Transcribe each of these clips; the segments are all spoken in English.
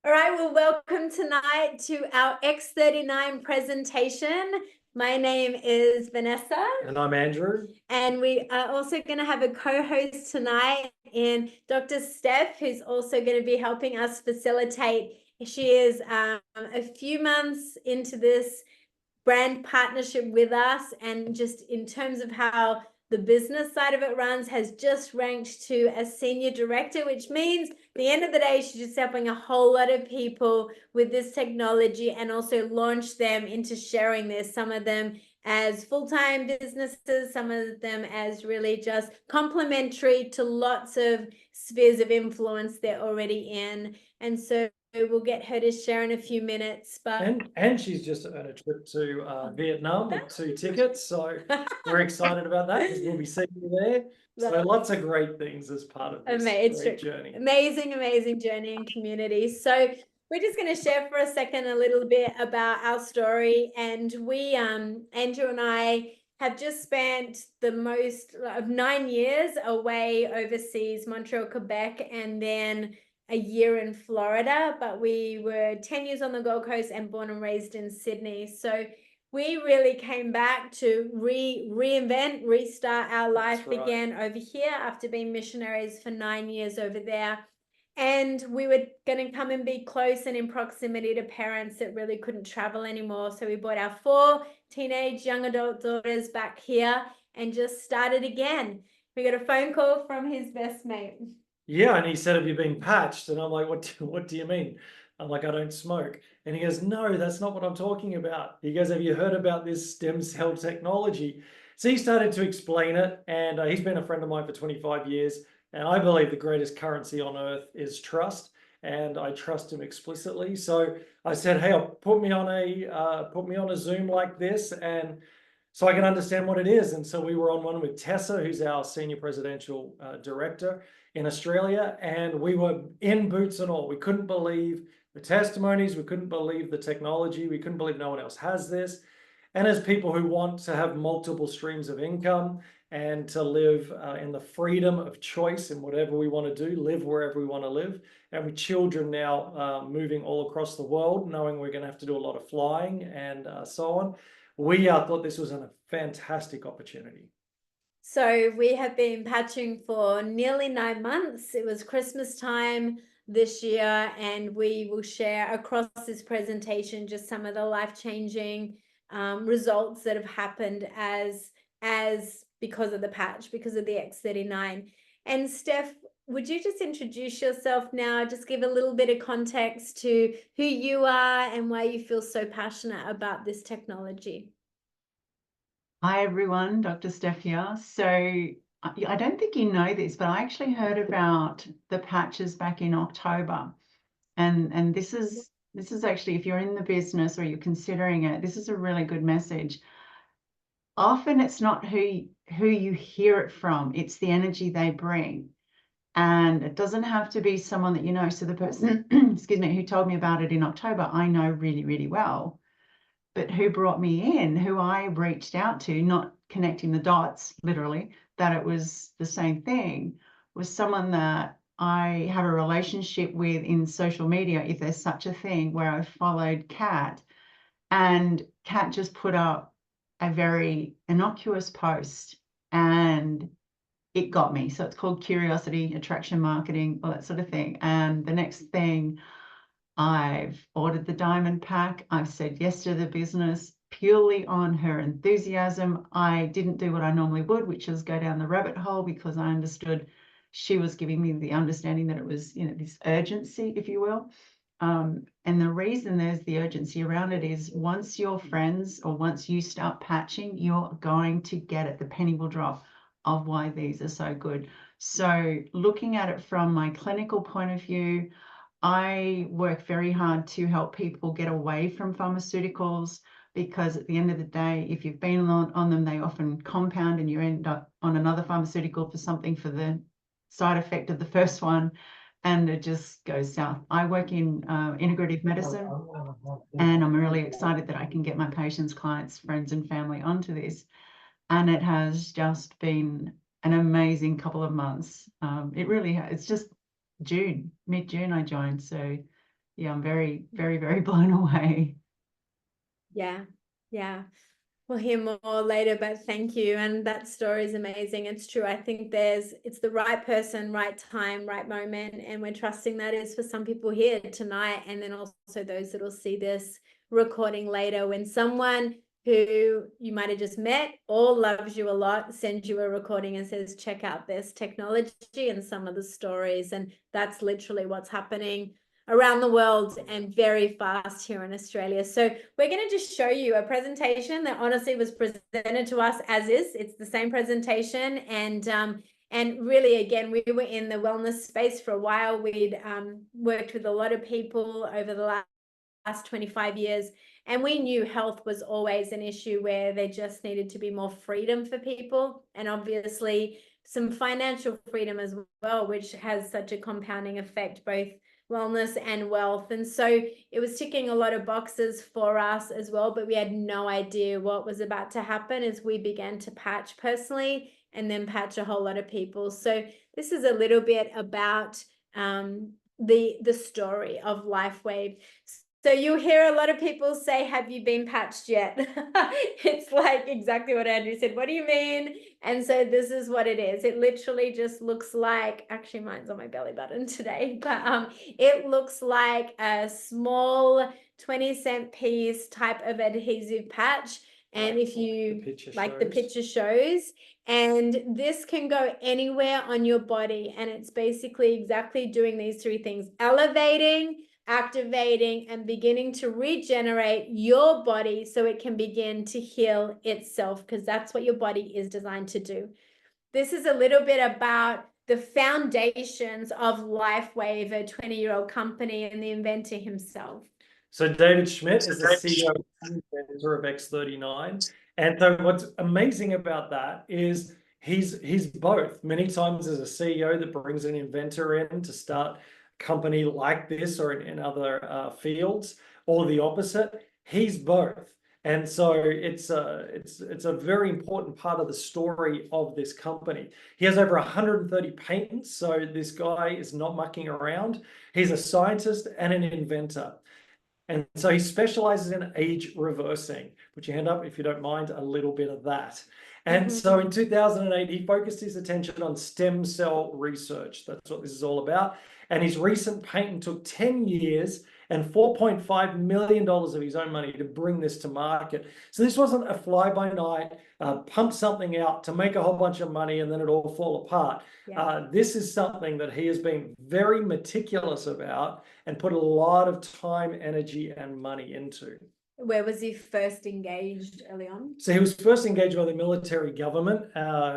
All right, well, welcome tonight to our X39 presentation. My name is Vanessa. And I'm Andrew. And we are also going to have a co-host tonight in Dr. Steph, who's also going to be helping us facilitate. She is a few months into this brand partnership with us, and just in terms of how the business side of it runs, has just ranked to a senior director, which means at the end of the day, she's just helping a whole lot of people with this technology and also launch them into sharing this, some of them as full-time businesses, some of them as really just complementary to lots of spheres of influence they're already in. And so we'll get her to share in a few minutes. And she's just on a trip to Vietnam with 2 tickets, so we're excited about that because we'll be seeing you there. So lots of great things as part of this great journey. Amazing journey and community. So we're just going to share for a second a little bit about our story. And we, Andrew and I, have just spent the most of 9 years away overseas, Montreal, Quebec, and then a year in Florida, but we were 10 years on the Gold Coast and born and raised in Sydney. So we really came back to reinvent, restart our life again over here after being missionaries for 9 years over there. And we were going to come and be close and in proximity to parents that really couldn't travel anymore. So we brought our 4 teenage young adult daughters back here and just started again. We got a phone call from his best mate. Yeah, and he said, "Have you been patched?" And I'm like, what do you mean? I'm like, "I don't smoke." And he goes, "No, that's not what I'm talking about." He goes, "Have you heard about this stem cell technology?" So he started to explain it, and he's been a friend of mine for 25 years. And I believe the greatest currency on earth is trust, and I trust him explicitly. So I said, "Hey, put me on a Zoom like this, and so I can understand what it is." And so we were on one with Tessa, who's our senior presidential director in Australia, and we were in boots and all. We couldn't believe the testimonies, we couldn't believe the technology, we couldn't believe no one else has this. And as people who want to have multiple streams of income and to live in the freedom of choice in whatever we want to do, live wherever we want to live, and with children now moving all across the world, knowing we're going to have to do a lot of flying and so on, we thought this was a fantastic opportunity. So we have been patching for nearly 9 months. It was Christmas time this year, and we will share across this presentation just some of the life-changing results that have happened as because of the patch, because of the X39. And Steph, would you just introduce yourself now? Just give a little bit of context to who you are and why you feel so passionate about this technology. Hi everyone, Dr. Steph here. So I don't think you know this, but I actually heard about the patches back in October. And this is actually, if you're in the business or you're considering it, this is a really good message. Often it's not who you hear it from, it's the energy they bring. And it doesn't have to be someone that you know. So the person, excuse me, who told me about it in October, I know really, really well. But who brought me in, who I reached out to, not connecting the dots, literally, that it was the same thing, was someone that I have a relationship with in social media, if there's such a thing, where I followed Kat, and Kat just put up a very innocuous post, and it got me. So it's called curiosity, attraction marketing, all that sort of thing. And the next thing, I've ordered the diamond pack. I've said yes to the business purely on her enthusiasm. I didn't do what I normally would, which is go down the rabbit hole, because I understood she was giving me the understanding that it was, this urgency, if you will. And the reason there's the urgency around it is once you're friends or once you start patching, you're going to get it. The penny will drop of why these are so good. So looking at it from my clinical point of view, I work very hard to help people get away from pharmaceuticals, because at the end of the day, if you've been on them, they often compound and you end up on another pharmaceutical for something for the side effect of the first one, and it just goes south. I work in integrative medicine, and I'm really excited that I can get my patients, clients, friends, and family onto this. And it has just been an amazing couple of months. It really has. It's just mid-June I joined, so yeah, I'm very, very, very blown away. Yeah, yeah. We'll hear more later, but thank you. And that story is amazing. It's true. I think it's the right person, right time, right moment. And we're trusting that is for some people here tonight. And then also those that will see this recording later, when someone who you might have just met or loves you a lot sends you a recording and says, check out this technology and some of the stories. And that's literally what's happening around the world and very fast here in Australia. So we're going to just show you a presentation that honestly was presented to us as is. It's the same presentation. And really, again, we were in the wellness space for a while. We'd worked with a lot of people over the last 25 years. And we knew health was always an issue where there just needed to be more freedom for people. And obviously some financial freedom as well, which has such a compounding effect, both wellness and wealth. And so it was ticking a lot of boxes for us as well, but we had no idea what was about to happen as we began to patch personally and then patch a whole lot of people. So this is a little bit about the story of Lifewave. So you'll hear a lot of people say, have you been patched yet? It's like exactly what Andrew said. What do you mean? And so this is what it is. It literally just looks like, actually mine's on my belly button today, but it looks like a small 20-cent piece type of adhesive patch. And if you like the picture shows, and this can go anywhere on your body. And it's basically exactly doing these three things: elevating, activating, and beginning to regenerate your body so it can begin to heal itself, because that's what your body is designed to do. This is a little bit about the foundations of Lifewave, a 20-year-old company, and the inventor himself. So David Schmidt is the CEO and inventor of X39. And so what's amazing about that is he's both. Many times as a CEO that brings an inventor in to start a company like this or in other fields, or the opposite, he's both. And so it's a very important part of the story of this company. He has over 130 patents, so this guy is not mucking around. He's a scientist and an inventor. And so he specializes in age reversing. Put your hand up if you don't mind a little bit of that. And so in 2008, he focused his attention on stem cell research. That's what this is all about. And his recent patent took 10 years and $4.5 million of his own money to bring this to market. So this wasn't a fly-by-night, pump something out to make a whole bunch of money and then it all fall apart. Yeah. This is something that he has been very meticulous about and put a lot of time, energy, and money into. Where was he first engaged early on? So he was first engaged by the military government,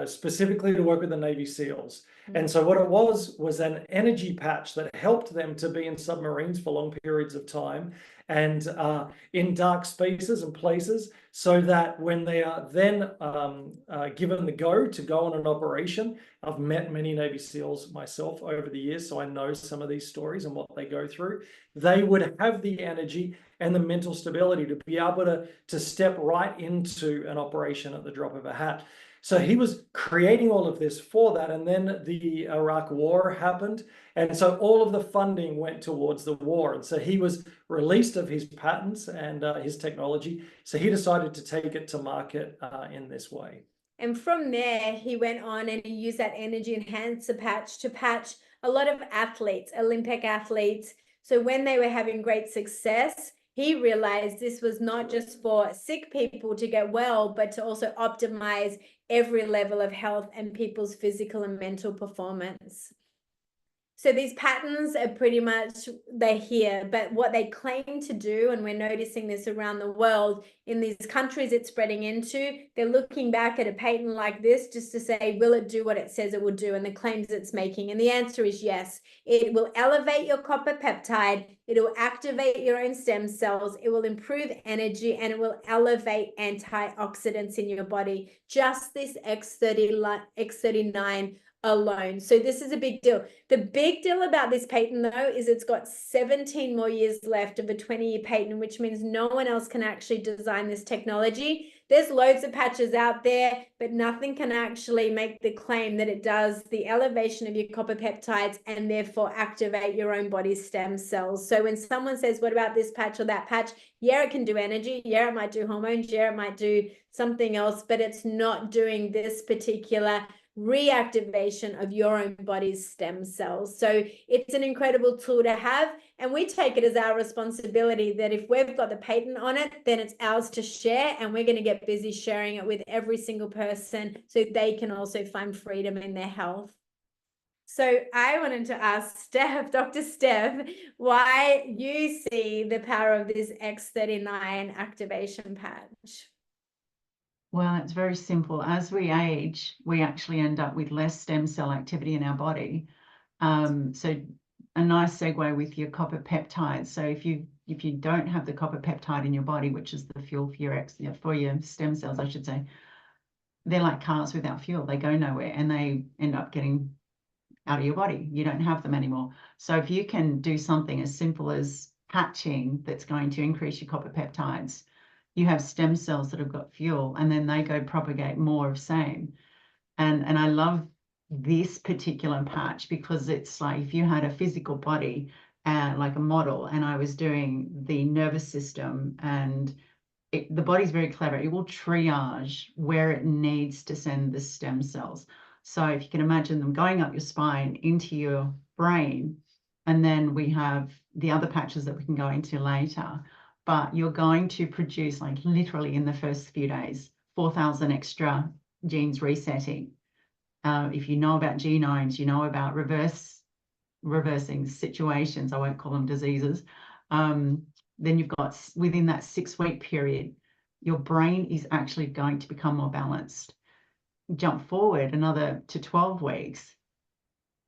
specifically to work with the Navy SEALs. And so what it was an energy patch that helped them to be in submarines for long periods of time and in dark spaces and places, so that when they are then given the go to go on an operation, I've met many Navy SEALs myself over the years, so I know some of these stories and what they go through. They would have the energy and the mental stability to be able to step right into an operation at the drop of a hat. So he was creating all of this for that. And then the Iraq War happened. And so all of the funding went towards the war. And so he was released of his patents and his technology. So he decided to take it to market in this way. And from there, he went on and he used that energy enhancer patch to patch a lot of athletes, Olympic athletes. So when they were having great success, he realized this was not just for sick people to get well, but to also optimize every level of health and people's physical and mental performance. So these patterns are pretty much, they're here, but what they claim to do, and we're noticing this around the world, in these countries it's spreading into, they're looking back at a patent like this just to say, will it do what it says it will do, and the claims it's making? And the answer is yes. It will elevate your copper peptide, it will activate your own stem cells, it will improve energy, and it will elevate antioxidants in your body. Just this X39 alone. So this is a big deal. The big deal about this patent, though, is it's got 17 more years left of a 20-year patent, which means no one else can actually design this technology. there's loads of patches out there, but nothing can actually make the claim that it does the elevation of your copper peptides and therefore activate your own body's stem cells. So when someone says, what about this patch or that patch? Yeah, it can do energy. Yeah, it might do hormones. Yeah, it might do something else, but it's not doing this particular reactivation of your own body's stem cells. So it's an incredible tool to have, and we take it as our responsibility that if we've got the patent on it, then it's ours to share, and we're going to get busy sharing it with every single person so they can also find freedom in their health. So I wanted to ask Steph, Dr. Steph, why you see the power of this X39 activation patch. Well, it's very simple. As we age, we actually end up with less stem cell activity in our body. So a nice segue with your copper peptides. So if you don't have the copper peptide in your body, which is the fuel for your stem cells, I should say, they're like cars without fuel. They go nowhere and they end up getting out of your body. You don't have them anymore. So if you can do something as simple as patching that's going to increase your copper peptides, you have stem cells that have got fuel, and then they go propagate more of same. And I love this particular patch because it's like if you had a physical body, like a model, and I was doing the nervous system, and the body's very clever. It will triage where it needs to send the stem cells. So if you can imagine them going up your spine into your brain, and then we have the other patches that we can go into later, but you're going to produce, like literally in the first few days, 4,000 extra genes resetting. If you know about genomes, you know about reversing situations, I won't call them diseases. Then you've got, within that 6-week period, your brain is actually going to become more balanced. Jump forward another to 12 weeks,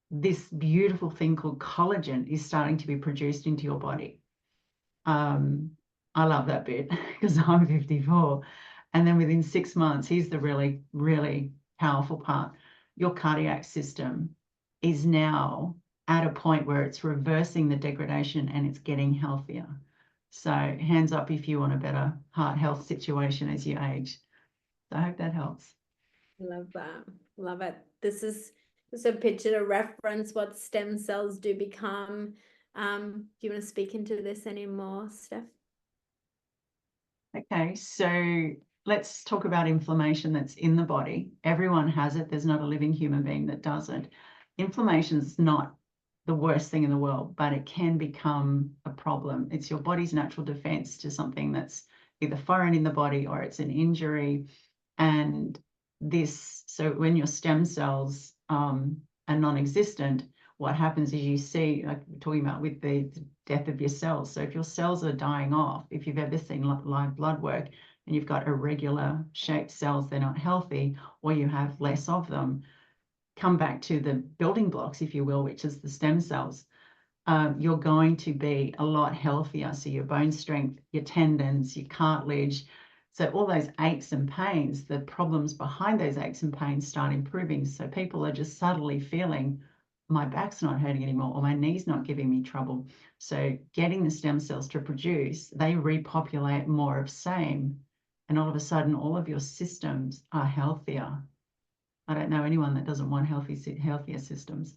this beautiful thing called collagen is starting to be produced into your body. I love that bit because I'm 54. And then within 6 months, here's the really, really powerful part. Your cardiac system is now at a point where it's reversing the degradation and it's getting healthier. So hands up if you want a better heart health situation as you age. So I hope that helps. Love that. Love it. This is just a picture to reference what stem cells do become. Do you want to speak into this anymore, Steph? Okay, so let's talk about inflammation that's in the body. Everyone has it. There's not a living human being that doesn't. Inflammation is not the worst thing in the world, but it can become a problem. It's your body's natural defense to something that's either foreign in the body or it's an injury. And so when your stem cells are non-existent, what happens is you see, like we're talking about with the death of your cells. So if your cells are dying off, if you've ever seen live blood work and you've got irregular shaped cells, they're not healthy, or you have less of them, come back to the building blocks, if you will, which is the stem cells. You're going to be a lot healthier. So your bone strength, your tendons, your cartilage, so all those aches and pains, the problems behind those aches and pains start improving. So people are just subtly feeling, my back's not hurting anymore, or my knee's not giving me trouble. So getting the stem cells to produce, they repopulate more of same. And all of a sudden, all of your systems are healthier. I don't know anyone that doesn't want healthier systems.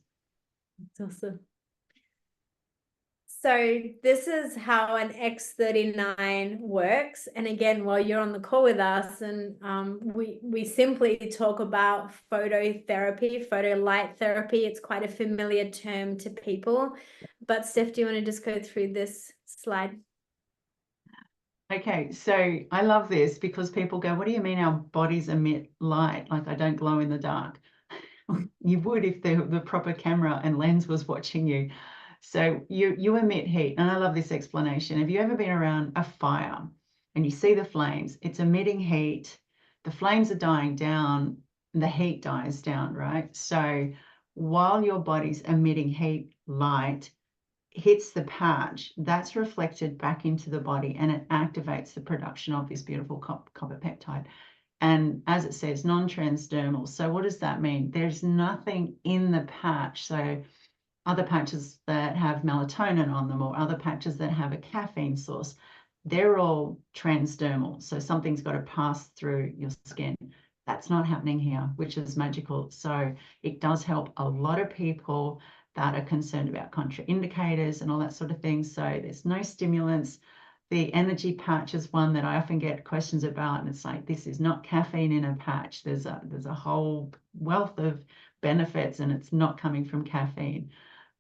That's awesome. So this is how an X39 works. And again, while you're on the call with us, and we simply talk about phototherapy, photo light therapy. It's quite a familiar term to people. But Steph, do you want to just go through this slide? Okay, so I love this because people go, what do you mean our bodies emit light? Like I don't glow in the dark. You would if the proper camera and lens was watching you. So you emit heat, and I love this explanation. Have you ever been around a fire and you see the flames? It's emitting heat. The flames are dying down, and the heat dies down, right? So while your body's emitting heat, light hits the patch, that's reflected back into the body, and it activates the production of this beautiful copper peptide. And as it says, non-transdermal. So what does that mean? There's nothing in the patch. So other patches that have melatonin on them, or other patches that have a caffeine source, they're all transdermal. So something's got to pass through your skin. That's not happening here, which is magical. So it does help a lot of people that are concerned about contraindicators and all that sort of thing. So there's no stimulants. The energy patch is one that I often get questions about, and it's like, this is not caffeine in a patch. There's a whole wealth of benefits, and it's not coming from caffeine.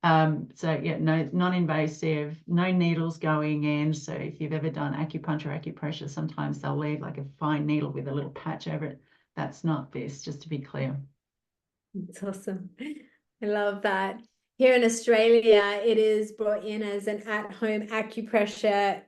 So yeah, no, non-invasive, no needles going in. So if you've ever done acupuncture, acupressure, sometimes they'll leave like a fine needle with a little patch over it. That's not this, just to be clear. It's awesome. I love that. Here in Australia, it is brought in as an at-home acupressure,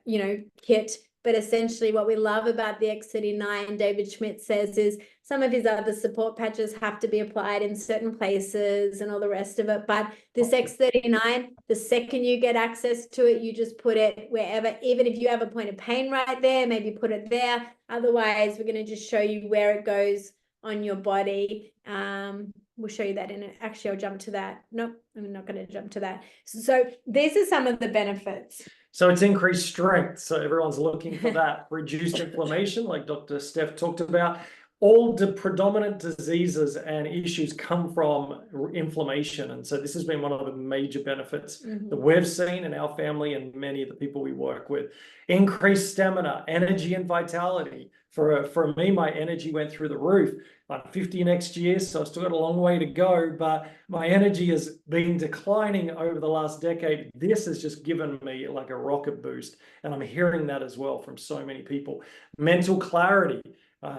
kit. But essentially what we love about the X39, David Schmidt says, is some of his other support patches have to be applied in certain places and all the rest of it. But this X39, the second you get access to it, you just put it wherever, even if you have a point of pain right there, maybe put it there. Otherwise, we're going to just show you where it goes on your body. We'll show you that in it. Actually, I'll jump to that. Nope, I'm not going to jump to that. So these are some of the benefits. So it's increased strength. So everyone's looking for that. Reduced inflammation, like Dr. Steph talked about. All the predominant diseases and issues come from inflammation. And so this has been one of the major benefits that we've seen in our family and many of the people we work with. Increased stamina, energy, and vitality. For me, my energy went through the roof. I'm 50 next year, so I've still got a long way to go, but my energy has been declining over the last decade. This has just given me like a rocket boost, and I'm hearing that as well from so many people. Mental clarity.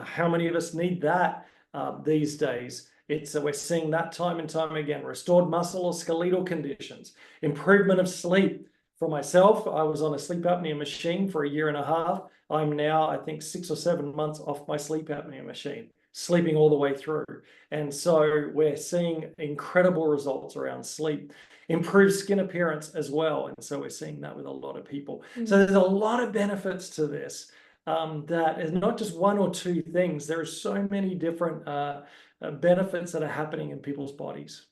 How many of us need that these days? We're seeing that time and time again. Restored muscle or skeletal conditions. Improvement of sleep. For myself, I was on a sleep apnea machine for 1.5 years. I'm now, I think, 6 or 7 months off my sleep apnea machine, sleeping all the way through. And so we're seeing incredible results around sleep. Improved skin appearance as well. And so we're seeing that with a lot of people. So there's a lot of benefits to this. That is not just one or two things. There are so many different benefits that are happening in people's bodies.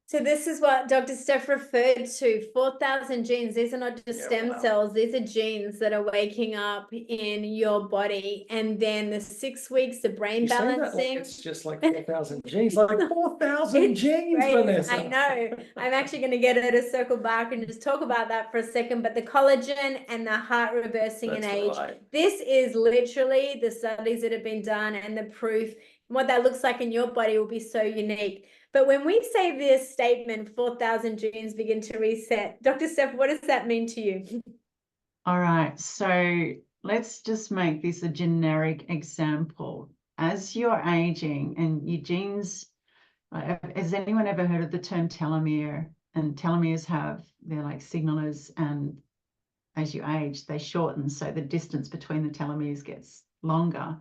So this is what Dr. Steph referred to, 4,000 genes. These are not just stem cells. These are genes that are waking up in your body. And then the 6 weeks of brain balancing. It's just like 4,000 genes, like 4,000 genes, Vanessa. I know. I'm actually going to get her to circle back and just talk about that for a second. But the collagen and the heart reversing in age. Right. This is literally the studies that have been done and the proof. What that looks like in your body will be so unique. But when we say this statement, 4,000 genes begin to reset, Dr. Steph, what does that mean to you? All right, so let's just make this a generic example. As you're aging and your genes, has anyone ever heard of the term telomere? And telomeres they're like signalers, and as you age, they shorten. So the distance between the telomeres gets longer.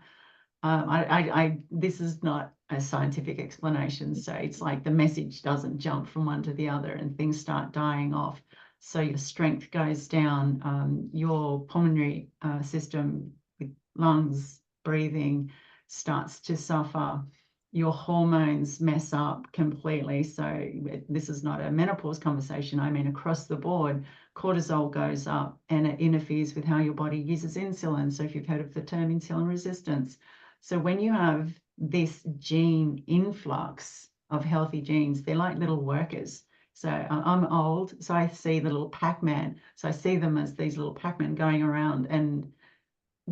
This is not a scientific explanation. So it's like the message doesn't jump from one to the other and things start dying off. So your strength goes down, your pulmonary system with lungs, breathing starts to suffer. Your hormones mess up completely. So this is not a menopause conversation. I mean, across the board, cortisol goes up and it interferes with how your body uses insulin. So if you've heard of the term insulin resistance. So when you have this gene influx of healthy genes, they're like little workers. So I'm old, so I see the little Pac-Man. So I see them as these little Pac-Man going around and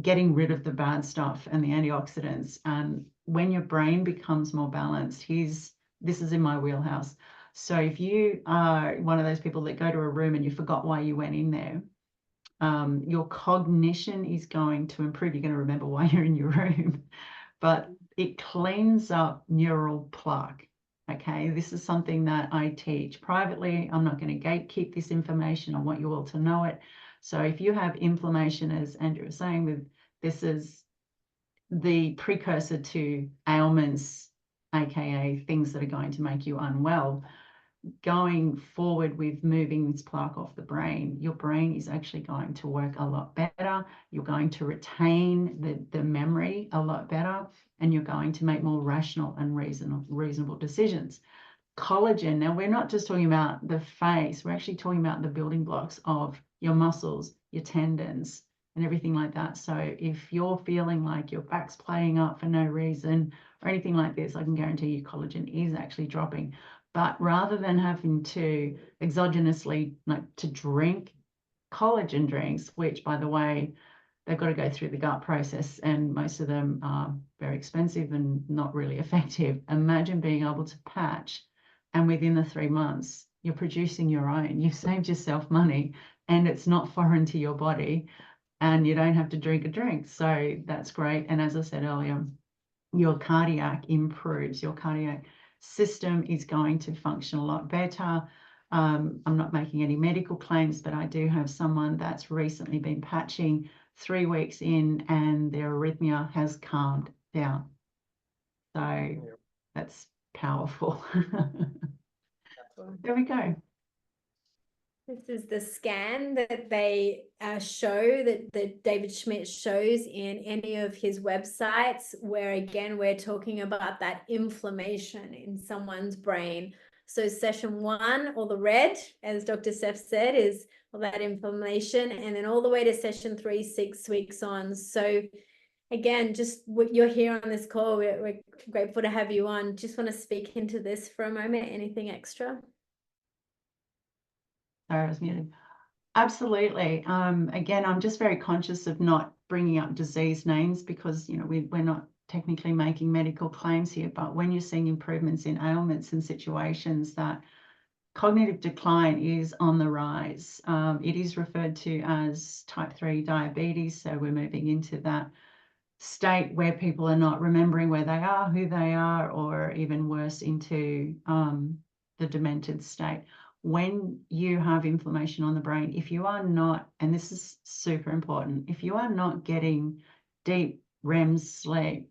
getting rid of the bad stuff and the antioxidants. And when your brain becomes more balanced, this is in my wheelhouse. So if you are one of those people that go to a room and you forgot why you went in there, your cognition is going to improve. You're going to remember why you're in your room, but it cleans up neural plaque. Okay, this is something that I teach privately. I'm not going to gatekeep this information. I want you all to know it. So if you have inflammation, as Andrew was saying, this is the precursor to ailments, aka things that are going to make you unwell. Going forward with moving this plaque off the brain, your brain is actually going to work a lot better. You're going to retain the memory a lot better, and you're going to make more rational and reasonable decisions. Collagen, now we're not just talking about the face, we're actually talking about the building blocks of your muscles, your tendons, and everything like that. So if you're feeling like your back's playing up for no reason or anything like this, I can guarantee you collagen is actually dropping. But rather than having to exogenously, like to drink collagen drinks, which by the way, they've got to go through the gut process and most of them are very expensive and not really effective. Imagine being able to patch and within the 3 months, you're producing your own. You've saved yourself money and it's not foreign to your body and you don't have to drink a drink. So that's great. And as I said earlier, your cardiac improves. Your cardiac system is going to function a lot better. I'm not making any medical claims, but I do have someone that's recently been patching 3 weeks in and their arrhythmia has calmed down. So that's powerful. There we go. This is the scan that they show, that David Schmidt shows in any of his websites, where again, we're talking about that inflammation in someone's brain. So session 1, or the red, as Dr. Steph said, is all that inflammation, and then all the way to session 3, 6 weeks on. So again, just what you're here on this call, we're grateful to have you on. Just want to speak into this for a moment. Anything extra? Sorry, I was muted. Absolutely. Again, I'm just very conscious of not bringing up disease names because, you know, we're not technically making medical claims here, but when you're seeing improvements in ailments and situations, that cognitive decline is on the rise. It is referred to as type 3 diabetes. So we're moving into that state where people are not remembering where they are, who they are, or even worse, into the demented state. When you have inflammation on the brain, if you are not, and this is super important, if you are not getting deep REM sleep,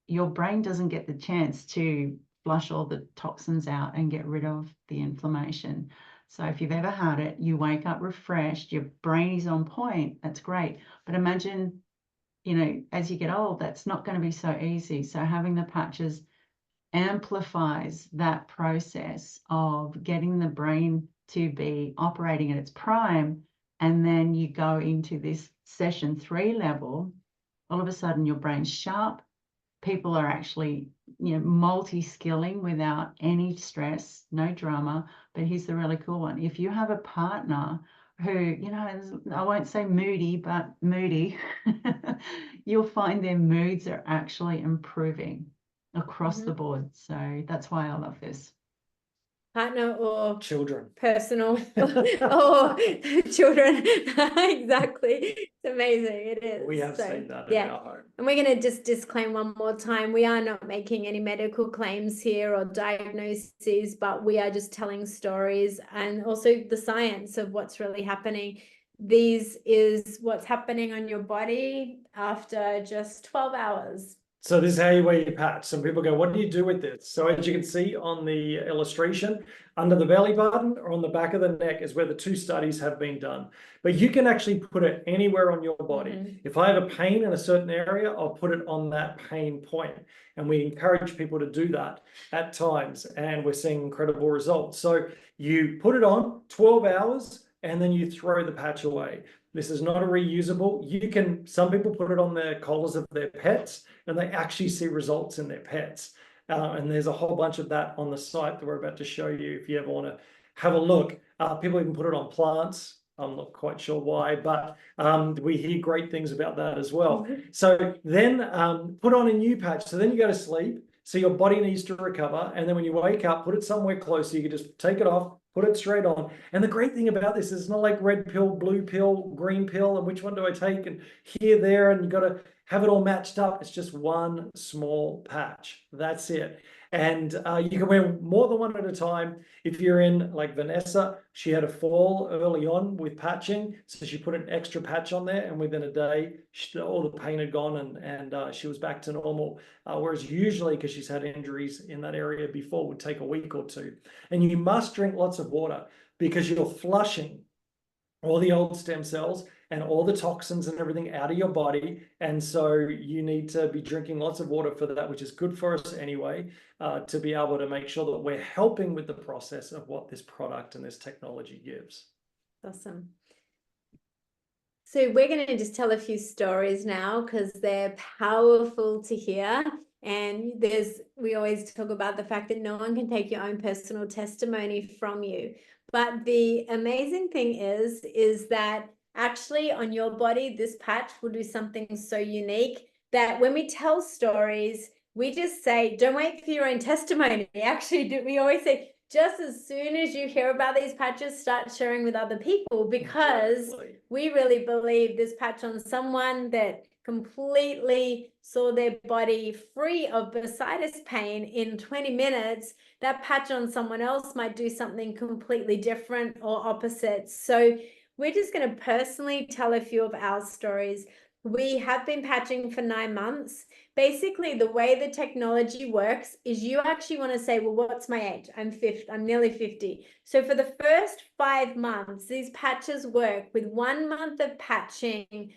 your brain doesn't get the chance to flush all the toxins out and get rid of the inflammation. So if you've ever had it, you wake up refreshed, your brain is on point, that's great. But imagine, you know, as you get old, that's not going to be so easy. So having the patches amplifies that process of getting the brain to be operating at its prime. And then you go into this session 3 level, all of a sudden your brain's sharp. People are actually, you know, multi-skilling without any stress, no drama. But here's the really cool one. If you have a partner who, you know, I won't say moody, but moody, you'll find their moods are actually improving across the board. So that's why I love this. Partner or Children. personal or children. Exactly. It's amazing. It is. We have So, seen that yeah. in our home. And we're going to just disclaim one more time. We are not making any medical claims here or diagnoses, but we are just telling stories and also the science of what's really happening. These is what's happening on your body after just 12 hours. So this is how you wear your patch. Some people go, what do you do with this? So as you can see on the illustration, under the belly button or on the back of the neck is where the 2 studies have been done. But you can actually put it anywhere on your body. If I have a pain in a certain area, I'll put it on that pain point. And we encourage people to do that at times. And we're seeing incredible results. So you put it on 12 hours and then you throw the patch away. This is not a reusable. You can, some people put it on the collars of their pets and they actually see results in their pets. And there's a whole bunch of that on the site that we're about to show you if you ever want to have a look. People even put it on plants. I'm not quite sure why, but we hear great things about that as well. So then put on a new patch. So then you go to sleep. So your body needs to recover. And then when you wake up, put it somewhere close. So you can just take it off, put it straight on. And the great thing about this is it's not like red pill, blue pill, green pill, and which one do I take? And here, there, and you've got to have it all matched up. It's just one small patch. That's it. And you can wear more than one at a time. If you're in, like Vanessa, she had a fall early on with patching. So she put an extra patch on there. And within a day, all the pain had gone and she was back to normal. Whereas usually, because she's had injuries in that area before, would take a week or 2. And you must drink lots of water because you're flushing all the old stem cells and all the toxins and everything out of your body. And so you need to be drinking lots of water for that, which is good for us anyway, to be able to make sure that we're helping with the process of what this product and this technology gives. Awesome. So we're going to just tell a few stories now because they're powerful to hear. And we always talk about the fact that no one can take your own personal testimony from you. But the amazing thing is that actually on your body, this patch will do something so unique that when we tell stories, we just say, don't wait for your own testimony. Actually, we always say, just as soon as you hear about these patches, start sharing with other people, because we really believe this patch on someone that completely saw their body free of bursitis pain in 20 minutes, that patch on someone else might do something completely different or opposite. So we're just going to personally tell a few of our stories. We have been patching for 9 months. Basically, the way the technology works is you actually want to say, well, what's my age? I'm nearly 50. So for the first 5 months, these patches work with 1 month of patching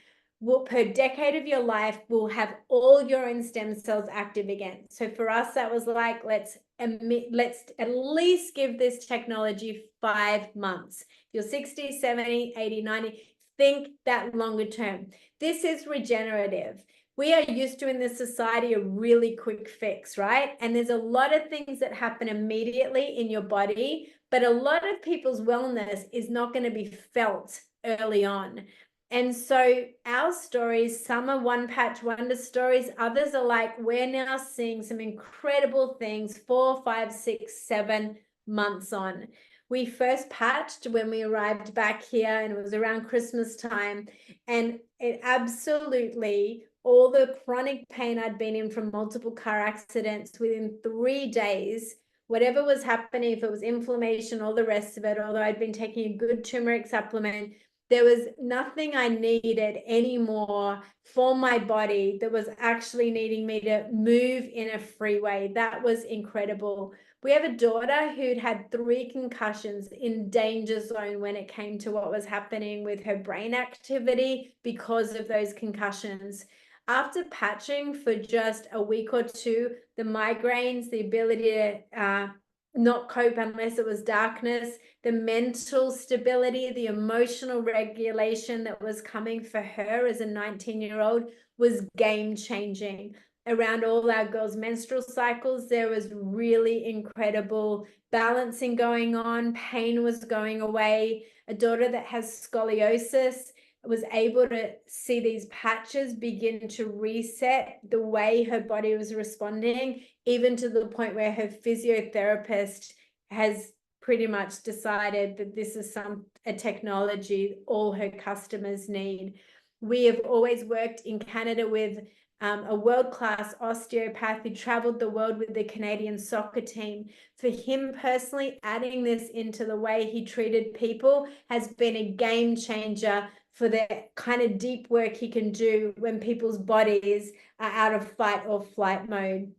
per decade of your life will have all your own stem cells active again. So for us, that was like, let's at least give this technology 5 months. If you're 60, 70, 80, 90, think that longer term. This is regenerative. We are used to in this society a really quick fix, right? And there's a lot of things that happen immediately in your body, but a lot of people's wellness is not going to be felt early on. And so our stories, some are one patch wonder stories, others are like, we're now seeing some incredible things 4, 5, 6, 7 months on. We first patched when we arrived back here, and it was around Christmas time, and it absolutely, all the chronic pain I'd been in from multiple car accidents, within 3 days, whatever was happening, if it was inflammation, all the rest of it, although I'd been taking a good turmeric supplement, there was nothing I needed anymore for my body that was actually needing me to move in a free way. That was incredible. We have a daughter who'd had 3 concussions in danger zone when it came to what was happening with her brain activity because of those concussions. After patching for just a week or 2, the migraines, the ability to not cope unless it was darkness, the mental stability, the emotional regulation that was coming for her as a 19-year-old was game-changing. Around all our girls' menstrual cycles, there was really incredible balancing going on. Pain was going away. A daughter that has scoliosis was able to see these patches begin to reset the way her body was responding, even to the point where her physiotherapist has pretty much decided that this is a technology all her customers need. We have always worked in Canada with a world-class osteopath who traveled the world with the Canadian soccer team. For him personally, adding this into the way he treated people has been a game changer for the kind of deep work he can do when people's bodies are out of fight or flight mode.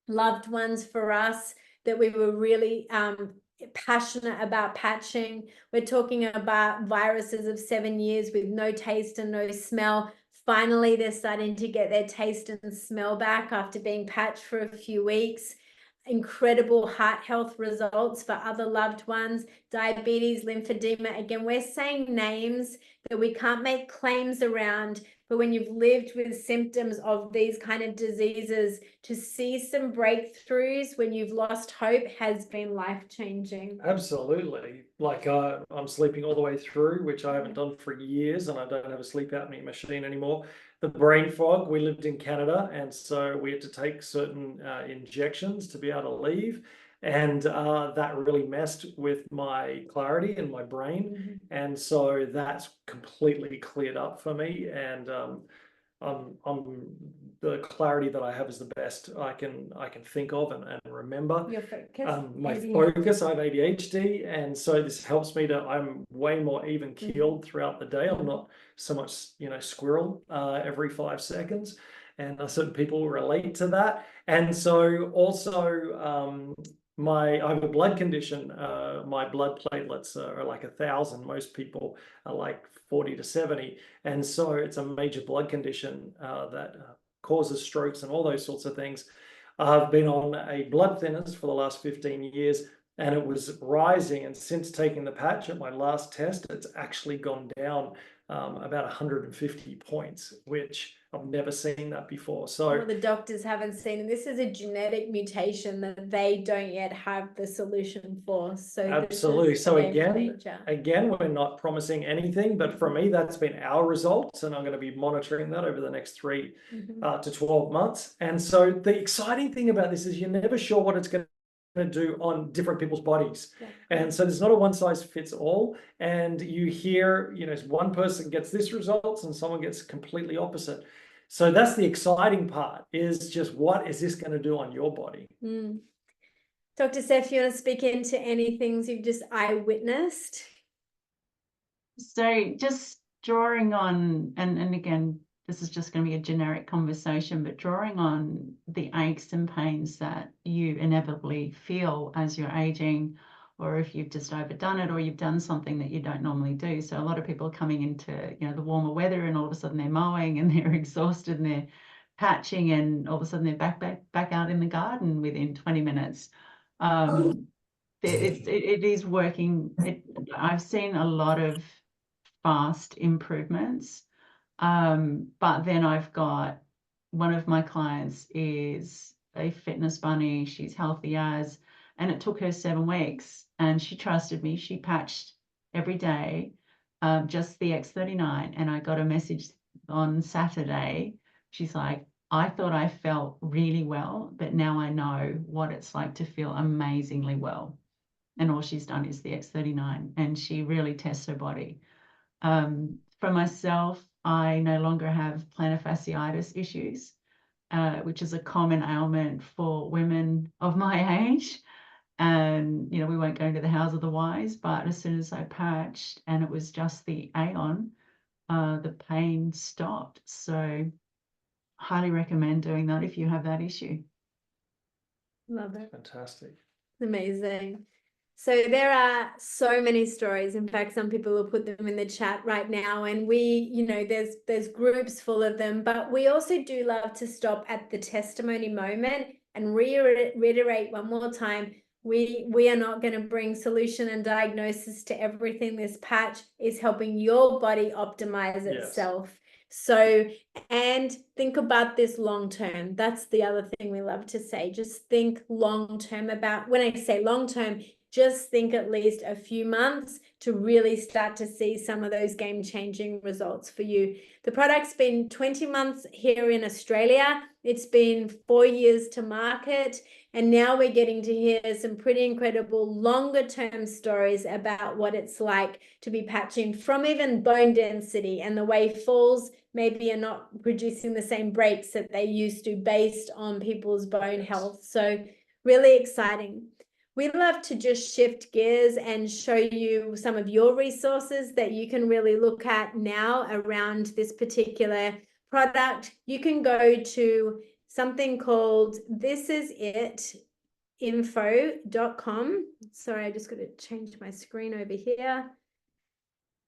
Loved ones for us that we were really passionate about patching. We're talking about viruses of 7 years with no taste and no smell. Finally, they're starting to get their taste and smell back after being patched for a few weeks. Incredible heart health results for other loved ones. Diabetes, lymphedema. Again, we're saying names that we can't make claims around, but when you've lived with symptoms of these kind of diseases, to see some breakthroughs when you've lost hope has been life-changing. Absolutely. Like I'm sleeping all the way through, which I haven't done for years, and I don't have a sleep apnea machine anymore. The brain fog, we lived in Canada, and so we had to take certain injections to be able to leave. And that really messed with my clarity in my brain. And so that's completely cleared up for me. And the clarity that I have is the best I can think of and remember. Your focus. My focus, I have ADHD, and so this helps me I'm way more even keeled throughout the day. I'm not so much, squirrel every 5 seconds. And certain people relate to that. And so also I have a blood condition. My blood platelets are like 1,000. Most people are like 40 to 70. And so it's a major blood condition that causes strokes and all those sorts of things. I've been on a blood thinners for the last 15 years. and it was rising. And since taking the patch at my last test, it's actually gone down about 150 points, which I've never seen that before. So well, the doctors haven't seen, and this is a genetic mutation that they don't yet have the solution for. So absolutely. this is So a game changer. again, we're not promising anything, but for me, that's been our results, and I'm going to be monitoring that over the next 3 to 12 months. And so the exciting thing about this is you're never sure what it's going to do on different people's bodies. And so there's not a one size fits all. And you hear, you know, one person gets this results and someone gets completely opposite. So that's the exciting part, is just what is this going to do on your body? Dr. Steph, you want to speak into any things you've just eyewitnessed? So just drawing on, and again, this is just going to be a generic conversation, but drawing on the aches and pains that you inevitably feel as you're aging, or if you've just overdone it, or you've done something that you don't normally do. So a lot of people are coming into, you know, the warmer weather, and all of a sudden they're mowing and they're exhausted and they're patching, and all of a sudden they're back out in the garden within 20 minutes. It is working. I've seen a lot of fast improvements. But then I've got one of my clients is a fitness bunny. She's healthy as, and it took her 7 weeks, and she trusted me. She patched every day, just the X39. And I got a message on Saturday. She's like, I thought I felt really well, but now I know what it's like to feel amazingly well. And all she's done is the X39, and she really tests her body. For myself, I no longer have plantar fasciitis issues, which is a common ailment for women of my age. And, you know, we won't go into the house of the wise, but as soon as I patched and it was just the Aeon, the pain stopped. So highly recommend doing that if you have that issue. Love it. Fantastic. Amazing. So there are so many stories. In fact, some people will put them in the chat right now, and we, you know, there's groups full of them, but we also do love to stop at the testimony moment and reiterate one more time. We are not going to bring solution and diagnosis to everything. This patch is helping your body optimize itself. So, and think about this long term. That's the other thing we love to say. Just think long term about, when I say long term, just think at least a few months to really start to see some of those game-changing results for you. The product's been 20 months here in Australia. It's been 4 years to market. And now we're getting to hear some pretty incredible longer-term stories about what it's like to be patching from even bone density and the way falls maybe are not producing the same breaks that they used to based on people's bone health. So really exciting. We love to just shift gears and show you some of your resources that you can really look at now around this particular product. You can go to something called thisisit.info.com. Sorry, I just got to change my screen over here.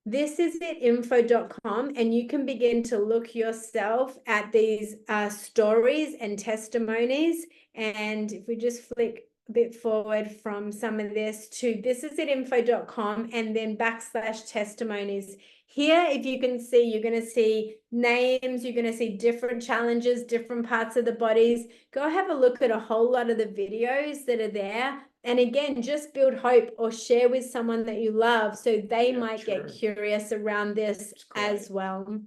Thisitit.info.com, and you can begin to look yourself at these stories and testimonies. And if we just flick a bit forward from some of this to thisitit.info.com and then /testimonies. Here, if you can see, you're going to see names, you're going to see different challenges, different parts of the bodies. Go have a look at a whole lot of the videos that are there. And again, just build hope or share with someone that you love so they might get curious around this as well.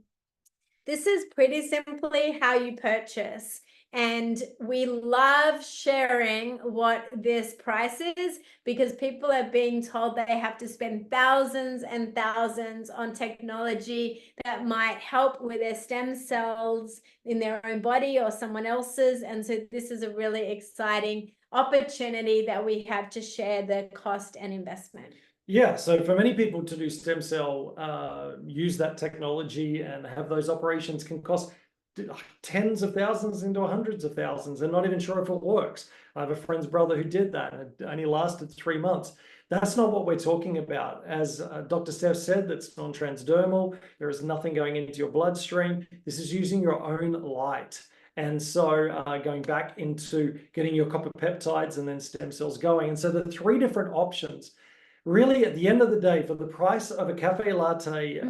This is pretty simply how you purchase. And we love sharing what this price is, because people are being told they have to spend thousands and thousands on technology that might help with their stem cells in their own body or someone else's. And so this is a really exciting opportunity that we have to share the cost and investment. Yeah, so for many people to do stem cell, use that technology and have those operations can cost tens of thousands into hundreds of thousands, and not even sure if it works. I have a friend's brother who did that, and it only lasted 3 months. That's not what we're talking about. As Dr. Steph said, that's non-transdermal. There is nothing going into your bloodstream. This is using your own light. And so going back into getting your copper peptides and then stem cells going. And so the three different options, really at the end of the day, for the price of a cafe latte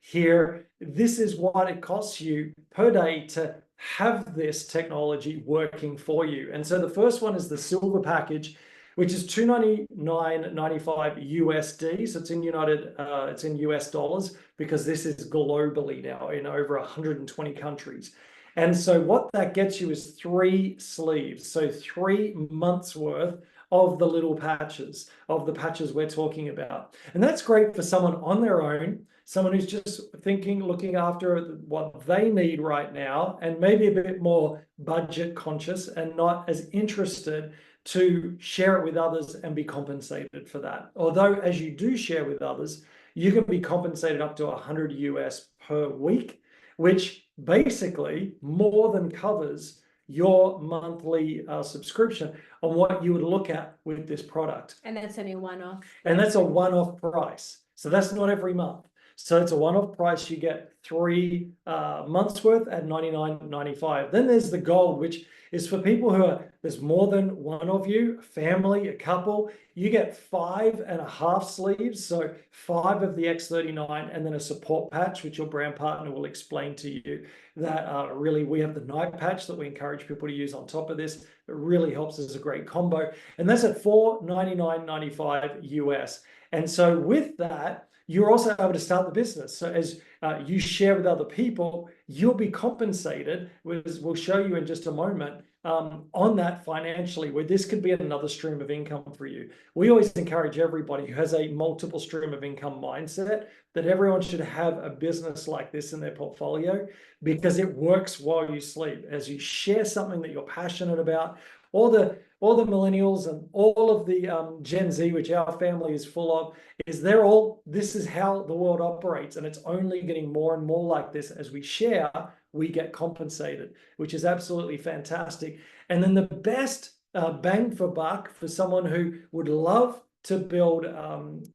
here, this is what it costs you per day to have this technology working for you. And so the first one is the silver package, which is $299.95 USD. So it's in US dollars, because this is globally now in over 120 countries. And so what that gets you is 3 sleeves. So 3 months worth of the little patches, of the patches we're talking about. And that's great for someone on their own, someone who's just looking after what they need right now, and maybe a bit more budget conscious and not as interested to share it with others and be compensated for that. Although as you do share with others, you can be compensated up to 100 US per week, which basically more than covers your monthly subscription on what you would look at with this product. And that's only one-off. And that's a one-off price. So that's not every month. So it's a one-off price. You get 3 months worth at $99.95. Then there's the gold, which is for people who are, there's more than one of you, a family, a couple. You get 5.5 sleeves, so 5 of the X39, and then a support patch, which your brand partner will explain to you. That really, we have the night patch that we encourage people to use on top of this. It really helps as a great combo. And that's at $499.95 US. And so with that, you're also able to start the business. So as you share with other people, you'll be compensated, as we'll show you in just a moment, on that financially, where this could be another stream of income for you. We always encourage everybody who has a multiple stream of income mindset that everyone should have a business like this in their portfolio, because it works while you sleep. As you share something that you're passionate about, all the millennials and all of the Gen Z, which our family is full of, this is how the world operates. And it's only getting more and more like this. As we share, we get compensated, which is absolutely fantastic. And then the best bang for buck for someone who would love to build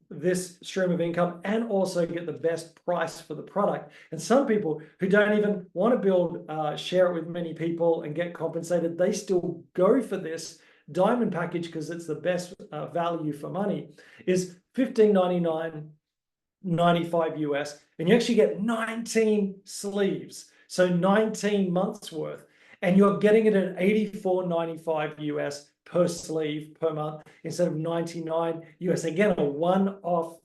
this stream of income and also get the best price for the product. And some people who don't even want to build, share it with many people and get compensated, they still go for this diamond package because it's the best value for money, is $1599.95 US, and you actually get 19 sleeves, so 19 months worth, and you're getting it at $84.95 US per sleeve per month instead of $99 US. Again, a one-off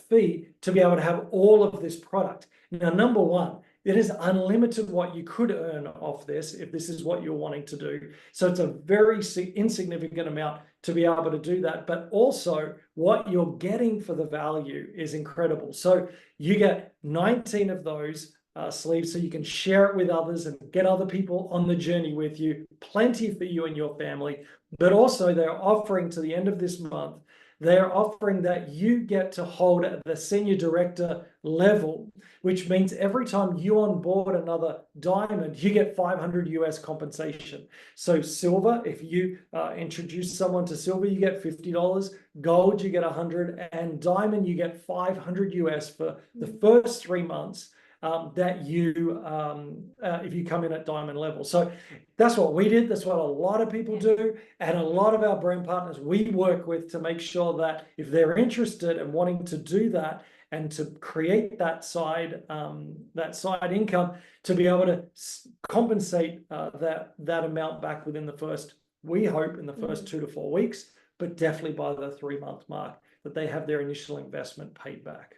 fee to be able to have all of this product. Now, number one, it is unlimited what you could earn off this if this is what you're wanting to do. So it's a very insignificant amount to be able to do that. But also what you're getting for the value is incredible. So you get 19 of those sleeves so you can share it with others and get other people on the journey with you. Plenty for you and your family. But also they're offering to the end of this month, they're offering that you get to hold at the senior director level, which means every time you onboard another diamond, you get 500 US compensation. So silver, if you introduce someone to silver, you get $50. Gold, you get 100, and diamond, you get 500 US for the first 3 months. That you, if you come in at diamond level. So that's what we did. That's what a lot of people do. And a lot of our brand partners we work with to make sure that if they're interested and wanting to do that and to create that side income, to be able to compensate that amount back within the first, we hope in the first 2 to 4 weeks, but definitely by the 3-month mark, that they have their initial investment paid back.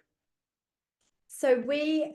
So we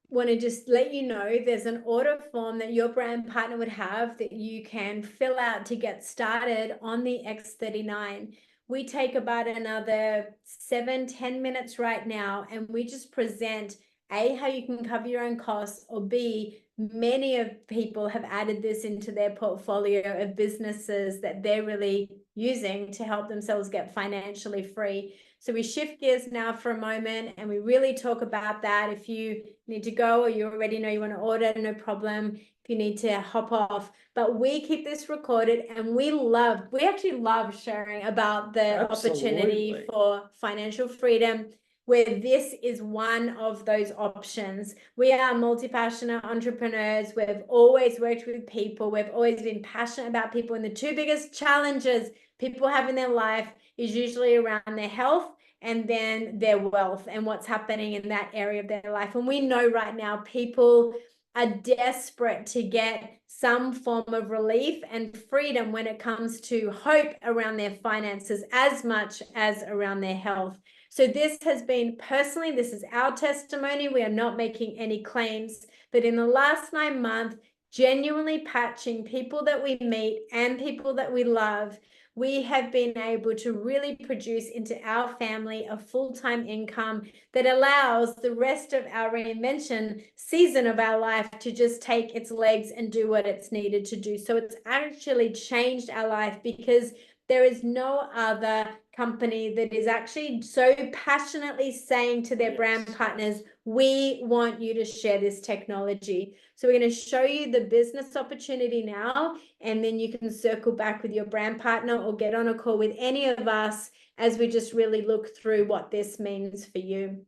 want to just let you know there's an order form that your brand partner would have that you can fill out to get started on the X39. We take about another 7-10 minutes right now, and we just present A, how you can cover your own costs, or B, many of people have added this into their portfolio of businesses that they're really using to help themselves get financially free. So we shift gears now for a moment and we really talk about that. If you need to go or you already know you want to order, no problem. If you need to hop off, but we keep this recorded, and we actually love sharing about the opportunity for financial freedom. where this is one of those options. We are multi-passionate entrepreneurs. We've always worked with people. We've always been passionate about people. And the two biggest challenges people have in their life is usually around their health and then their wealth and what's happening in that area of their life. And we know right now people are desperate to get some form of relief and freedom when it comes to hope around their finances as much as around their health. So this has been personally, this is our testimony. We are not making any claims, but in the last 9 months, genuinely patching people that we meet and people that we love, we have been able to really produce into our family a full-time income that allows the rest of our reinvention season of our life to just take its legs and do what it's needed to do. So it's actually changed our life because there is no other company that is actually so passionately saying to their brand partners, we want you to share this technology. So we're going to show you the business opportunity now, and then you can circle back with your brand partner or get on a call with any of us as we just really look through what this means for you.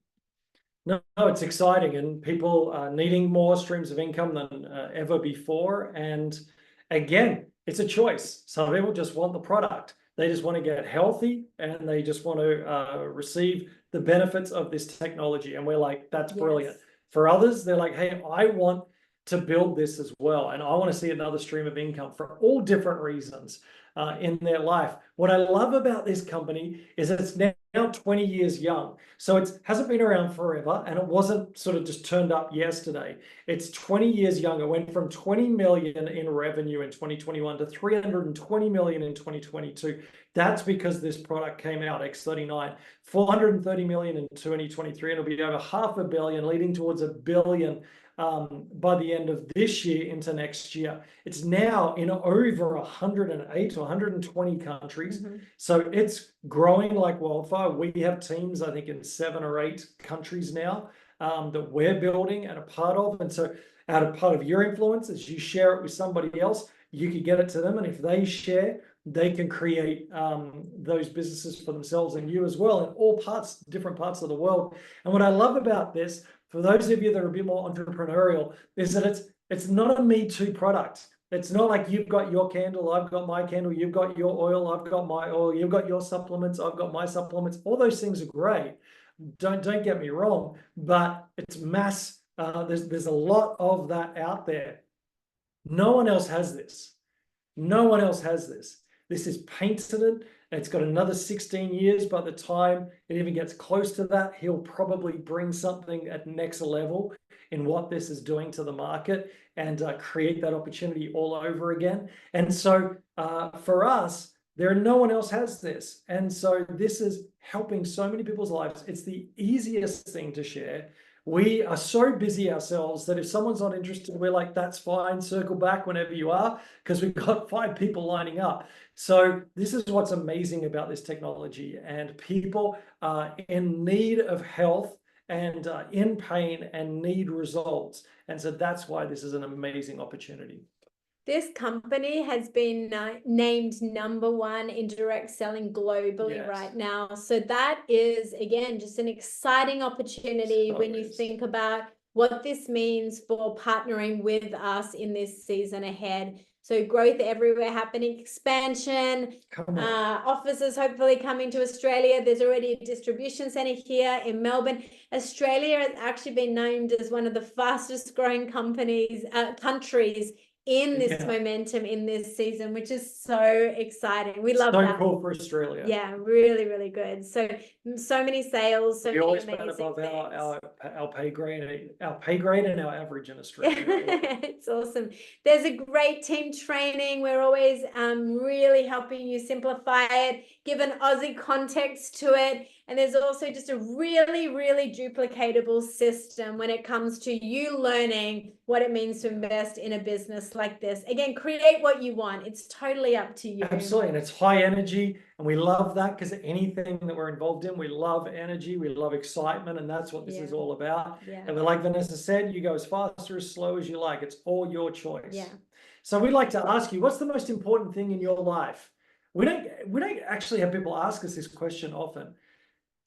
No, it's exciting, and people are needing more streams of income than ever before. And again, it's a choice. Some people just want the product. They just want to get healthy and they just want to receive the benefits of this technology. And we're like, that's brilliant. For others, they're like, hey, I want to build this as well. And I want to see another stream of income for all different reasons in their life. What I love about this company is it's now 20 years young. So it hasn't been around forever, and it wasn't sort of just turned up yesterday. It's 20 years young. It went from 20 million in revenue in 2021 to 320 million in 2022. That's because this product came out, X39, 430 million in 2023, and it'll be over $500 million, leading towards $1 billion by the end of this year into next year. It's now in over 108 or 120 countries. So it's growing like wildfire. We have teams, I think, in 7 or 8 countries now that we're building and a part of. And so out of part of your influence, as you share it with somebody else, you could get it to them. And if they share, they can create those businesses for themselves and you as well in all parts, different parts of the world. And what I love about this, for those of you that are a bit more entrepreneurial, is that it's not a Me Too product. It's not like you've got your candle, I've got my candle, you've got your oil, I've got my oil, you've got your supplements, I've got my supplements. All those things are great. Don't get me wrong, but it's mass. There's a lot of that out there. No one else has this. No one else has this. This is patented. It's got another 16 years. By the time it even gets close to that, he'll probably bring something at next level in what this is doing to the market and create that opportunity all over again. And so for us, no one else has this. And so this is helping so many people's lives. It's the easiest thing to share. We are so busy ourselves that if someone's not interested, we're like, that's fine, circle back whenever you are, because we've got 5 people lining up. So this is what's amazing about this technology, and people are in need of health and in pain and need results. And so that's why this is an amazing opportunity. This company has been named #1 in direct selling globally right now. So that is, again, just an exciting opportunity when you think about what this means for partnering with us in this season ahead. So growth everywhere happening, expansion, offices hopefully coming to Australia. There's already a distribution center here in Melbourne. Australia has actually been named as one of the fastest growing countries in this momentum in this season, which is so exciting. We love that. So cool for Australia. Yeah, really, really good. So many sales, so many amazing things. Above our pay grade and our average in Australia. It's awesome. There's a great team training. We're always really helping you simplify it, give an Aussie context to it. And there's also just a really, really duplicatable system when it comes to you learning what it means to invest in a business like this. Again, create what you want. It's totally up to you. Absolutely. And it's high energy. And we love that, because anything that we're involved in, we love energy, we love excitement. And that's what this is all about. And like Vanessa said, you go as fast or as slow as you like. It's all your choice. So we'd like to ask you, what's the most important thing in your life? We don't actually have people ask us this question often.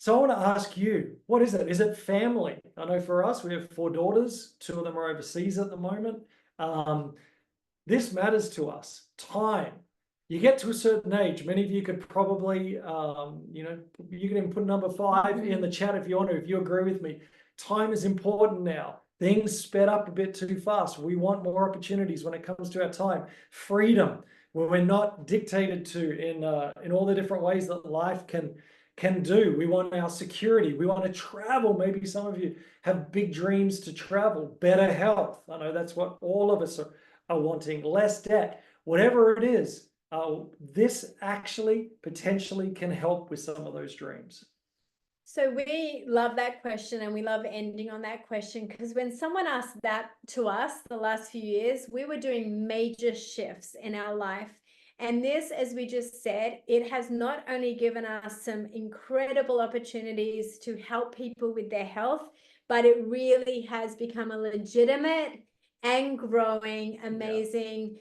So I want to ask you, what is it? Is it family? I know for us, we have 4 daughters. 2 of them are overseas at the moment. This matters to us. Time. You get to a certain age, many of you could probably, you know, you can even put number 5 in the chat if you want to, if you agree with me. Time is important now. Things sped up a bit too fast. We want more opportunities when it comes to our time. Freedom, when we're not dictated to in all the different ways that life can do. We want our security. We want to travel. Maybe some of you have big dreams to travel. Better health. I know that's what all of us are wanting. Less debt. Whatever it is, this actually potentially can help with some of those dreams. So we love that question, and we love ending on that question, because when someone asked that to us the last few years, we were doing major shifts in our life. And this, as we just said, it has not only given us some incredible opportunities to help people with their health, but it really has become a legitimate and growing, amazing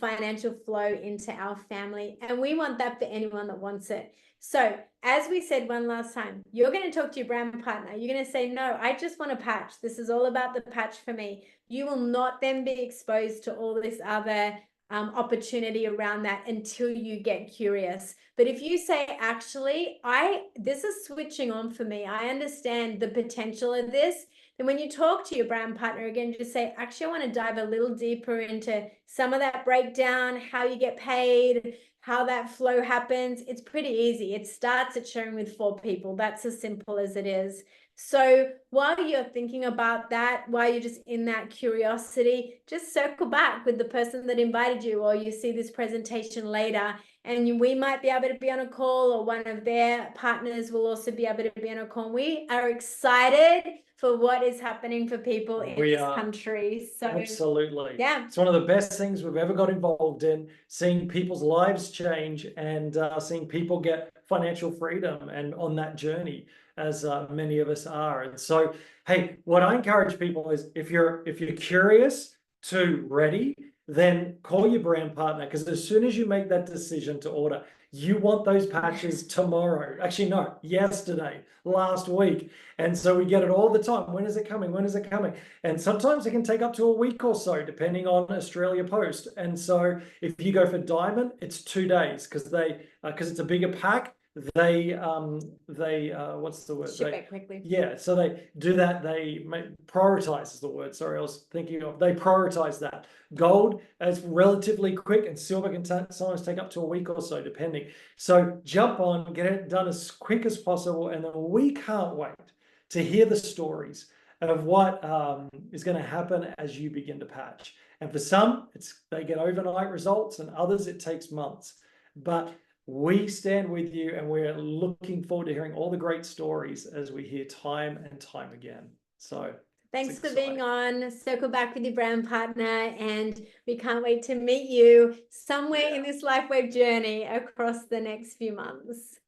financial flow into our family. And we want that for anyone that wants it. So as we said one last time, you're going to talk to your brand partner. You're going to say, no, I just want a patch. This is all about the patch for me. You will not then be exposed to all this other opportunity around that until you get curious. But if you say, actually, this is switching on for me, I understand the potential of this, then when you talk to your brand partner again, just say, actually, I want to dive a little deeper into some of that breakdown, how you get paid, how that flow happens. It's pretty easy. It starts at sharing with 4 people. That's as simple as it is. So while you're thinking about that, while you're just in that curiosity, just circle back with the person that invited you, or you see this presentation later, and we might be able to be on a call, or one of their partners will also be able to be on a call. We are excited for what is happening for people in this country. So absolutely, yeah, it's one of the best things we've ever got involved in, seeing people's lives change and seeing people get financial freedom and on that journey, as many of us are. And so, hey, what I encourage people is, if you're curious to ready, then call your brand partner, because as soon as you make that decision to order, you want those patches tomorrow. Actually, no, yesterday, last week. And so we get it all the time. When is it coming? When is it coming? And sometimes it can take up to a week or so, depending on Australia Post. And so if you go for Diamond, it's 2 days, because it's a bigger pack. They what's the word? ship it quickly. Yeah, so they do that. They prioritize is the word. Sorry, I was thinking of. They prioritize that. Gold is relatively quick, and silver can sometimes take up to a week or so, depending. So jump on, get it done as quick as possible, and then we can't wait to hear the stories of what is going to happen as you begin to patch. And for some, they get overnight results, and others it takes months. But we stand with you, and we're looking forward to hearing all the great stories as we hear time and time again. So thanks for being on. Circle back with your brand partner, and we can't wait to meet you somewhere in this Lifewave journey across the next few months.